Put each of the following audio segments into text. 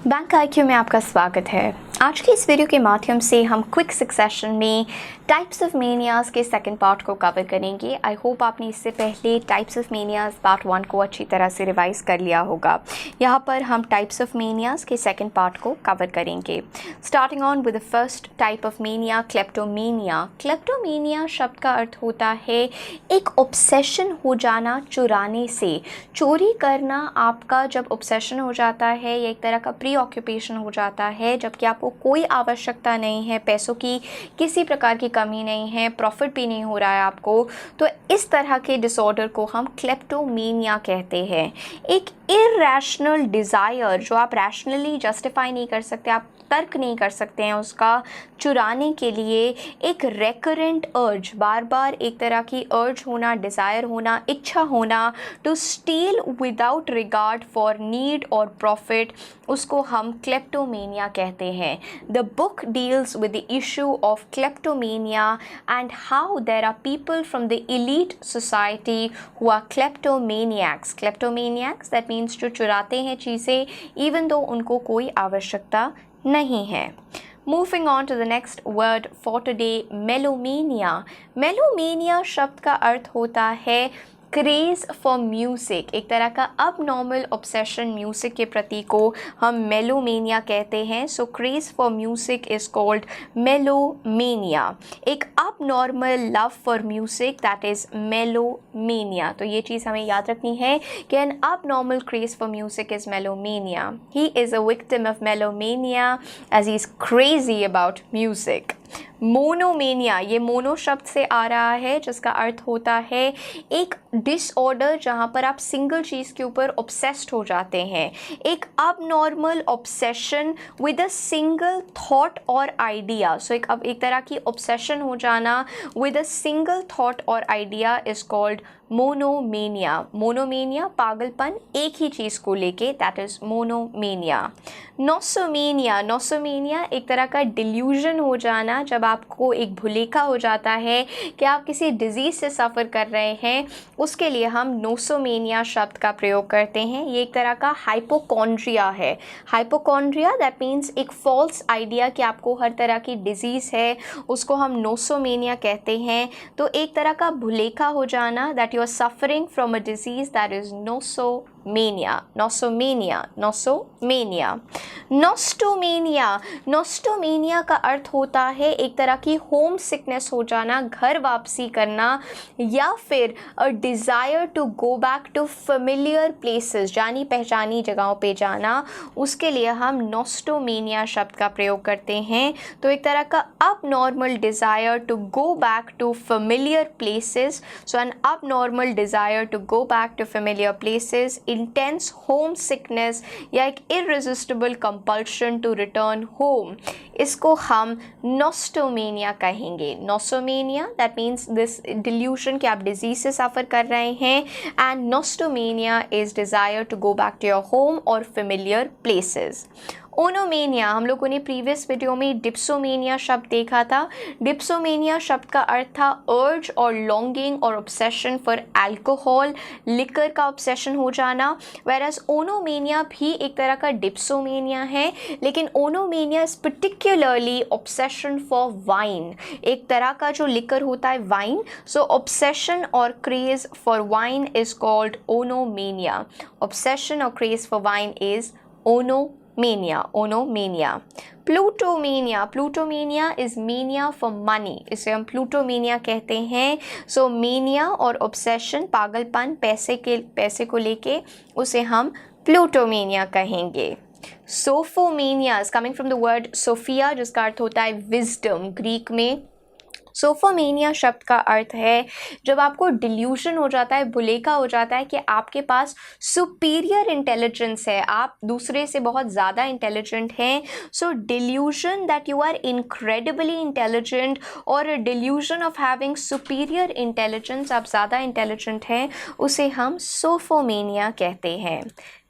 Bank IQ में आपका स्वागत है। आज की इस वीडियो के माध्यम से हम क्विक सक्सेशन में टाइप्स ऑफ मेनियाज के सेकंड पार्ट को कवर करेंगे। आई होप आपने इससे पहले टाइप्स ऑफ मेनियाज पार्ट 1 को अच्छी तरह से रिवाइज कर लिया होगा। यहाँ पर हम टाइप्स ऑफ मेनियाज के सेकंड पार्ट को कवर करेंगे। Starting on with the first type of mania, kleptomania. Kleptomania शब्द का अर्थ होता है एक ऑब्सेशन हो जाना चुराने से। चोरी करना आपका जब ऑब्सेशन हो जाता है या एक तरह का प्री ऑक्यूपेशन हो जाता है, जबकि आपको कोई आवश्यकता नहीं है, पैसों की किसी प्रकार की कमी नहीं है, प्रॉफिट भी नहीं हो रहा है आपको, तो इस तरह के डिसऑर्डर को हम क्लेप्टोमेनिया कहते हैं। एक इरैशनल डिज़ायर जो आप रैशनली जस्टिफाई नहीं कर सकते, आप तर्क नहीं कर सकते हैं उसका, चुराने के लिए एक रेकरेंट अर्ज, बार बार एक तरह की अर्ज होना, डिज़ायर होना, इच्छा होना to steal without regard for need और प्रॉफिट, उसको हम क्लेप्टोमेनिया कहते हैं। The book deals with the issue of kleptomania and how there are people from the elite society who are kleptomaniacs. Kleptomaniacs that means जो चुराते हैं चीज़ें even though उनको कोई आवश्यकता नहीं है। Moving on to the next word for today, melomania. Melomania शब्द का अर्थ होता है क्रेज़ फॉर म्यूज़िक। एक तरह का अब नॉर्मल ऑब्सेशन म्यूज़िक के प्रति को हम मेलोमेनिया कहते हैं। So craze for music is called melomania. एक abnormal love for music that is melomania. तो ये चीज़ हमें याद रखनी है कि an abnormal craze for music is melomania. He is a victim of melomania as he is crazy about music. Monomania, ये mono शब्द से आ रहा है जिसका अर्थ होता है एक डिसऑर्डर जहाँ पर आप सिंगल चीज़ के ऊपर ऑब्सेस्ड हो जाते हैं। एक अब normal obsession with a single thought और आइडिया। सो एक तरह की ऑब्सेशन हो जाना विद अ सिंगल थॉट और आइडिया इज़ कॉल्ड मोनोमेनिया। मोनोमेनिया पागलपन एक ही चीज़ को लेके, दैट इज़ मोनोमेनिया। नोसोमेनिया, नोसोमेनिया एक तरह का डिल्यूजन हो जाना, जब आपको एक भुलेखा हो जाता है कि आप किसी डिजीज़ से सफ़र कर रहे हैं, उसके लिए हम नोसोमेनिया शब्द का प्रयोग करते हैं। ये एक तरह का हाइपोकॉन्ड्रिया है। हाइपोकॉन्ड्रिया दैट मीन्स एक फॉल्स आइडिया कि आपको हर तरह की डिजीज़ है, उसको हम नोसोमेनिया कहते हैं। तो एक तरह का भुलेखा हो जाना, that you are suffering from a disease, that is nosomania. Nosomania, nosomania. Nostomania, nostomania का अर्थ होता है एक तरह की होम सिकनेस हो जाना, घर वापसी करना, या फिर a desire to go back to familiar places, जानी पहचानी जगहों पे जाना, उसके लिए हम नोस्टोमेनिया शब्द का प्रयोग करते हैं। तो एक तरह का abnormal desire to go back to familiar places. So an abnormal desire to go back to familiar places, intense home sickness या एक irresistible compulsion to return home, इसको हम नोस्टोमेनिया कहेंगे। Nosomania that means this delusion कि आप disease से suffer कर रहे हैं, and nostomania is desire to go back to your home और फेमिलियर प्लेसेस। ओनोमेनिया, हम लोगों ने प्रीवियस वीडियो में डिप्सोमेनिया शब्द देखा था। डिप्सोमेनिया शब्द का अर्थ था अर्ज और लॉन्गिंग और ऑब्सेशन फॉर अल्कोहल, लिकर का ऑब्सेशन हो जाना। वेरएज ओनोमेनिया भी एक तरह का डिप्सोमेनिया है, लेकिन oenomania is particularly obsession for wine, एक तरह का जो लिकर होता है वाइन। सो ऑब्सेशन और craze for wine is called oenomania. Obsession और craze for wine is oenomania, oenomania. Plutomania, plutomania is mania for money, इसे हम प्लूटोमेनिया कहते हैं। सो मेनिया और ऑब्सेशन, पागलपन पैसे को लेके, उसे हम प्लूटोमेनिया कहेंगे। Sophomania is coming from the word sophia, जिसका अर्थ होता है विजडम ग्रीक में। सोफोमेनिया शब्द का अर्थ है जब आपको डिल्यूशन हो जाता है, भुलेखा हो जाता है कि आपके पास सुपीरियर इंटेलिजेंस है, आप दूसरे से बहुत ज़्यादा इंटेलिजेंट हैं। So delusion that you are incredibly intelligent और delusion of having superior intelligence, आप ज़्यादा इंटेलिजेंट हैं, उसे हम सोफोमेनिया कहते हैं।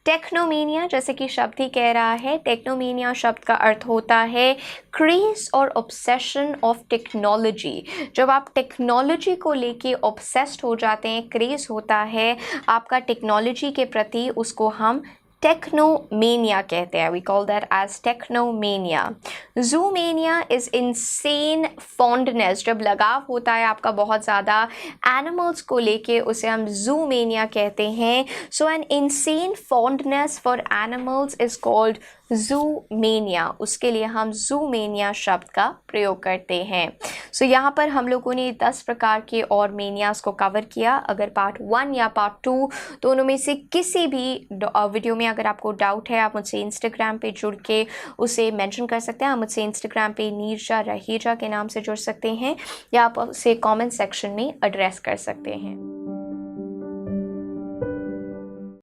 टेक्नोमेनिया, जैसे कि शब्द ही कह रहा है, टेक्नोमेनिया शब्द का अर्थ होता है क्रेज और ऑब्सेशन ऑफ टेक्नोलॉजी। जब आप टेक्नोलॉजी को लेके ऑब्सेस्ड हो जाते हैं, क्रेज होता है आपका टेक्नोलॉजी के प्रति, उसको हम टेक्नोमेनिया कहते हैं। We call that as technomania. Zoomania is insane fondness, जब लगाव होता है आपका बहुत ज़्यादा एनिमल्स को लेके, उसे हम ज़ूमेनिया कहते हैं। So an insane fondness for animals is called zoomania. उसके लिए हम ज़ूमेनिया शब्द का प्रयोग करते हैं। सो यहाँ पर हम लोगों ने 10 प्रकार के और मेनियाज को कवर किया। अगर पार्ट 1 या पार्ट 2 दोनों में से किसी भी वीडियो में अगर आपको डाउट है, आप मुझसे इंस्टाग्राम पे जुड़ के उसे मेंशन कर सकते हैं। आप मुझसे इंस्टाग्राम पे नीरजा रहेजा के नाम से जुड़ सकते हैं, या आप उसे कमेंट सेक्शन में एड्रेस कर सकते हैं।